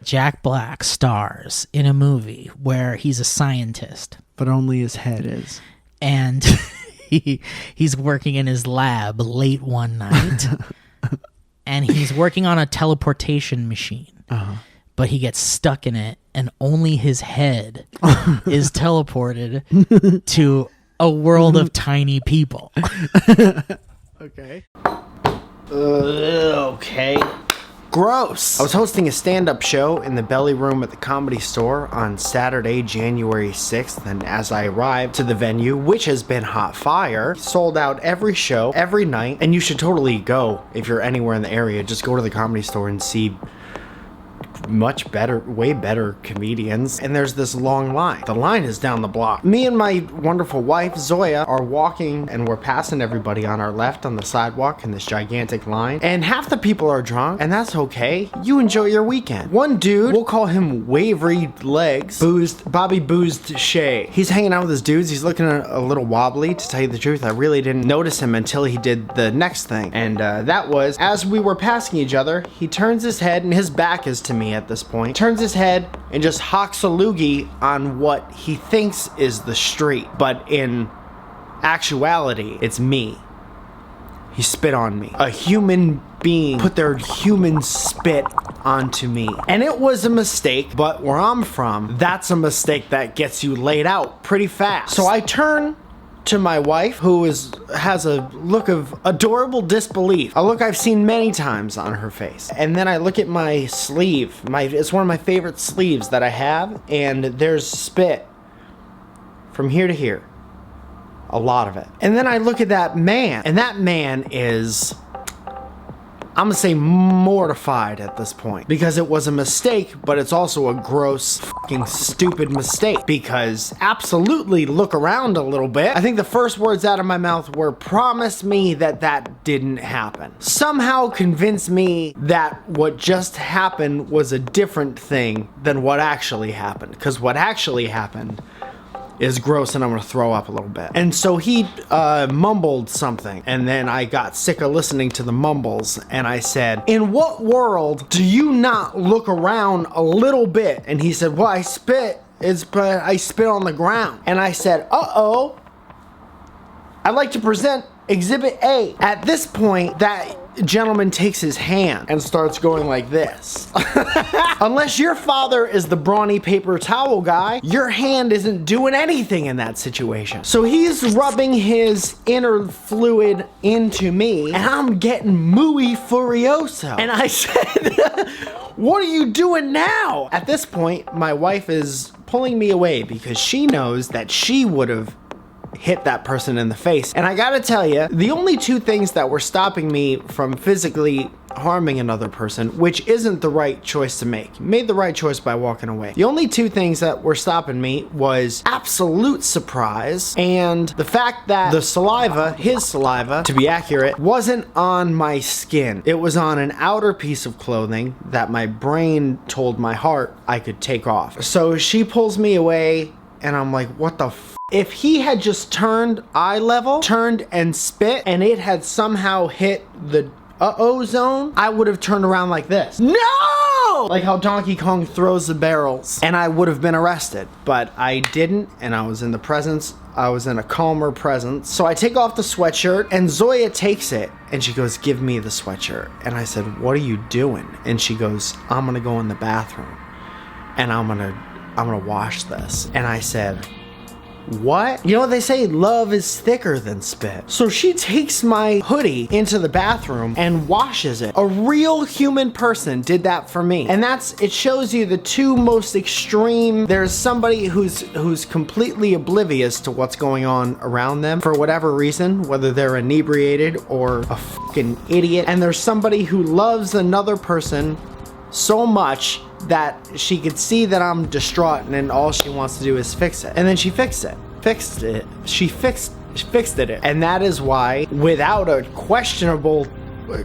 Jack Black stars in a movie where he's a scientist. But only his head is. And he's working in his lab late one night. And he's working on a teleportation machine. But he gets stuck in it, and only his head is teleported to a world of tiny people. Okay. Okay. Gross. I was hosting a stand-up show in the belly room at the Comedy Store on Saturday, January 6th, and as I arrived to the venue, which has been hot fire, sold out every show, every night, and you should totally go if you're anywhere in the area. Just go to the Comedy Store and see much better, way better comedians. And there's this long line. The line is down the block. Me and my wonderful wife, Zoya, are walking and we're passing everybody on our left on the sidewalk in this gigantic line. And half the people are drunk, and that's okay. You enjoy your weekend. One dude, we'll call him Wavery Legs, Bobby Boozed Shay. He's hanging out with his dudes. He's looking a little wobbly, to tell you the truth. I really didn't notice him until he did the next thing. And that was, as we were passing each other, he turns his head, and his back is to me at this point, turns his head and just hocks a loogie on what he thinks is the street, but in actuality, it's me. He spit on me. A human being put their human spit onto me. And it was a mistake, but where I'm from, that's a mistake that gets you laid out pretty fast. So I turn to my wife, who has a look of adorable disbelief, a look I've seen many times on her face. And then I look at my sleeve. It's one of my favorite sleeves that I have, and there's spit from here to here. A lot of it. And then I look at that man, and that man is, I'm gonna say, mortified at this point, because it was a mistake, but it's also a gross, fucking stupid mistake. Because absolutely look around a little bit. I think the first words out of my mouth were, promise me that that didn't happen. Somehow convince me that what just happened was a different thing than what actually happened. Because what actually happened is gross, and I'm gonna throw up a little bit. And so he mumbled something, and then I got sick of listening to the mumbles, and I said, in what world do you not look around a little bit? And he said, well, I spit on the ground. And I said, uh-oh, I'd like to present Exhibit A. At this point, that gentleman takes his hand and starts going like this. Unless your father is the brawny paper towel guy, your hand isn't doing anything in that situation. So he's rubbing his inner fluid into me, and I'm getting muy furioso. And I said, what are you doing now? At this point, my wife is pulling me away because she knows that she would have hit that person in the face. And I gotta tell you, the only two things that were stopping me from physically harming another person, which isn't the right choice to make, made the right choice by walking away. The only two things that were stopping me was absolute surprise and the fact that the saliva, his saliva, to be accurate, wasn't on my skin. It was on an outer piece of clothing that my brain told my heart I could take off. So she pulls me away, and I'm like, what the f? If he had just turned eye level, turned and spit, and it had somehow hit the uh-oh zone, I would have turned around like this. No! Like how Donkey Kong throws the barrels. And I would have been arrested. But I didn't, and I was in a calmer presence. So I take off the sweatshirt, and Zoya takes it, and she goes, give me the sweatshirt. And I said, what are you doing? And she goes, I'm gonna go in the bathroom, and I'm gonna wash this. And I said, what? You know what they say? Love is thicker than spit. So she takes my hoodie into the bathroom and washes it. A real human person did that for me. And it shows you the two most extreme. There's somebody who's completely oblivious to what's going on around them for whatever reason, whether they're inebriated or a fucking idiot. And there's somebody who loves another person so much that she could see that I'm distraught, and then all she wants to do is fix it. And then she fixed it. She fixed it. And that is why, without a questionable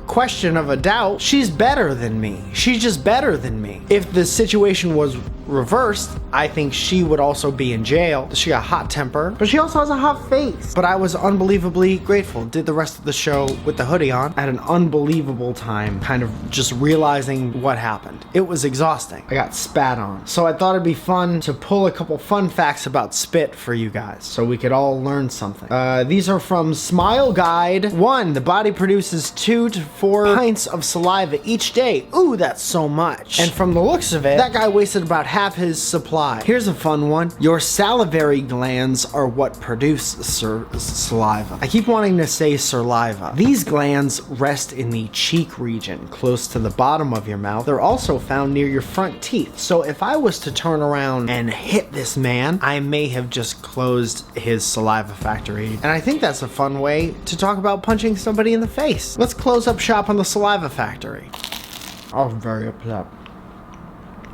question of a doubt, she's better than me. She's just better than me. If the situation was reversed, I think she would also be in jail. She got a hot temper, but she also has a hot face. But I was unbelievably grateful. Did the rest of the show with the hoodie on. I had an unbelievable time kind of just realizing what happened. It was exhausting. I got spat on. So I thought it'd be fun to pull a couple fun facts about spit for you guys so we could all learn something. These are from Smile Guide. 1, the body produces 2 to 4 pints of saliva each day. Ooh, that's so much. And from the looks of it, that guy wasted about half his supply. Here's a fun one. Your salivary glands are what produce saliva. I keep wanting to say saliva. These glands rest in the cheek region, close to the bottom of your mouth. They're also found near your front teeth. So if I was to turn around and hit this man, I may have just closed his saliva factory. And I think that's a fun way to talk about punching somebody in the face. Let's close up shop on the saliva factory. I was very upset.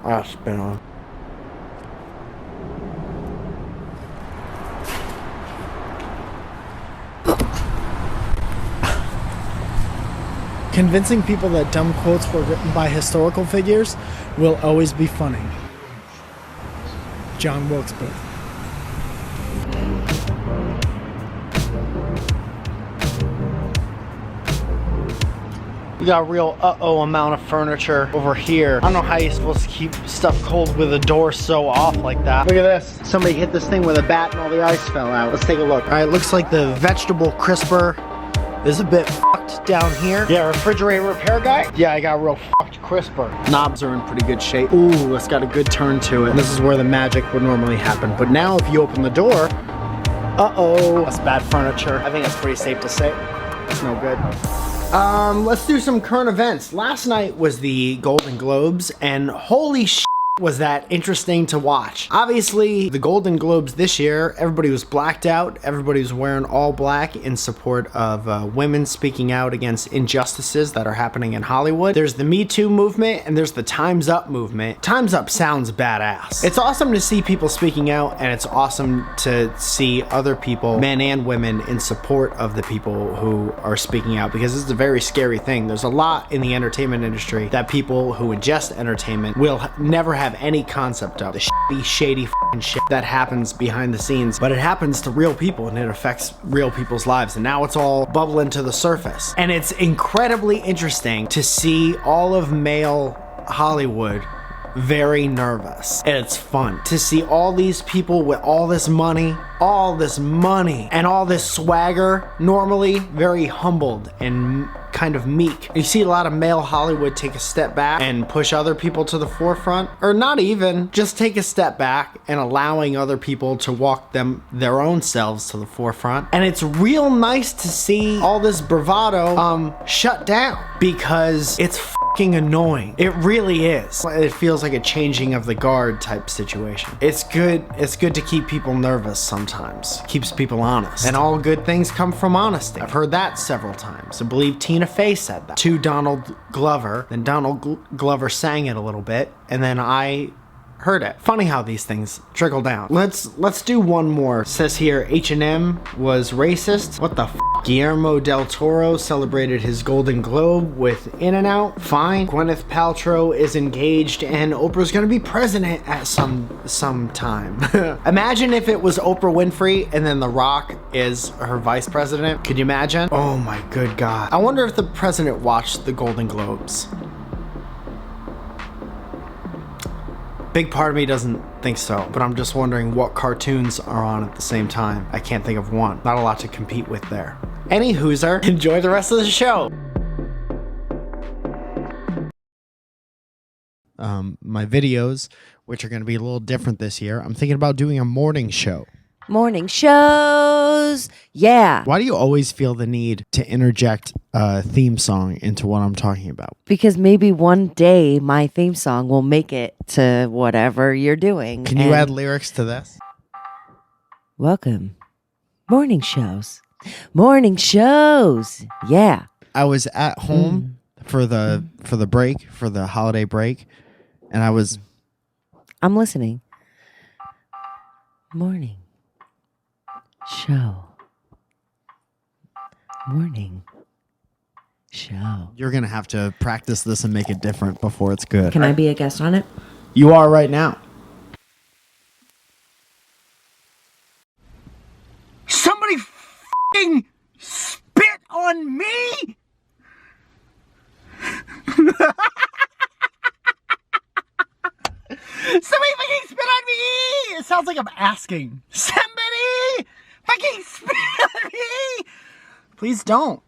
I spit on. Convincing people that dumb quotes were written by historical figures will always be funny. John Wilkesboro. We got a real amount of furniture over here. I don't know how you're supposed to keep stuff cold with a door so off like that. Look at this. Somebody hit this thing with a bat and all the ice fell out. Let's take a look. All right, looks like the vegetable crisper is a bit fucked down here. Yeah, refrigerator repair guy? Yeah, I got a real fucked crisper. Knobs are in pretty good shape. Ooh, it's got a good turn to it. And this is where the magic would normally happen. But now if you open the door, that's bad furniture. I think that's pretty safe to say. It's no good. Let's do some current events. Last night was the Golden Globes, and holy shit, was that interesting to watch. Obviously, the Golden Globes this year, everybody was blacked out. Everybody was wearing all black in support of women speaking out against injustices that are happening in Hollywood. There's the Me Too movement, and there's the Time's Up movement. Time's Up sounds badass. It's awesome to see people speaking out, and it's awesome to see other people, men and women, in support of the people who are speaking out, because it's a very scary thing. There's a lot in the entertainment industry that people who ingest entertainment will never have any concept of. The shady shit that happens behind the scenes, but it happens to real people and it affects real people's lives, and now it's all bubbling to the surface. And it's incredibly interesting to see all of male Hollywood very nervous, and it's fun to see all these people with all this money and all this swagger, normally very humbled and kind of meek. You see a lot of male Hollywood take a step back and push other people to the forefront, or not even, just take a step back and allowing other people to walk their own selves to the forefront. And it's real nice to see all this bravado shut down, because it's fucking annoying. It really is. It feels like a changing of the guard type situation. It's good to keep people nervous sometimes. Keeps people honest. And all good things come from honesty. I've heard that several times. I believe Tina Fey said that to Donald Glover. Then Donald Glover sang it a little bit, and then I heard it. Funny how these things trickle down. Let's do one more. It says here, H&M was racist. What the f? Guillermo del Toro celebrated his Golden Globe with In-N-Out. Fine. Gwyneth Paltrow is engaged, and Oprah's gonna be president at some time. Imagine if it was Oprah Winfrey and then The Rock is her vice president. Could you imagine? Oh my good God. I wonder if the president watched the Golden Globes. Big part of me doesn't think so, but I'm just wondering what cartoons are on at the same time. I can't think of one. Not a lot to compete with there. Any hooser, enjoy the rest of the show. My videos, which are going to be a little different this year, I'm thinking about doing a morning show. Morning shows. Yeah. Why do you always feel the need to interject a theme song into what I'm talking about? Because maybe one day my theme song will make it to whatever you're doing. Can you add lyrics to this? Welcome. Morning shows. Morning shows. Yeah. I was at home for the break, for the holiday break, and I'm listening. Morning show. Morning show. You're going to have to practice this and make it different before it's good. Can I be a guest on it? You are right now. spit on me? Somebody fucking spit on me! It sounds like I'm asking. Somebody fucking spit on me! Please don't.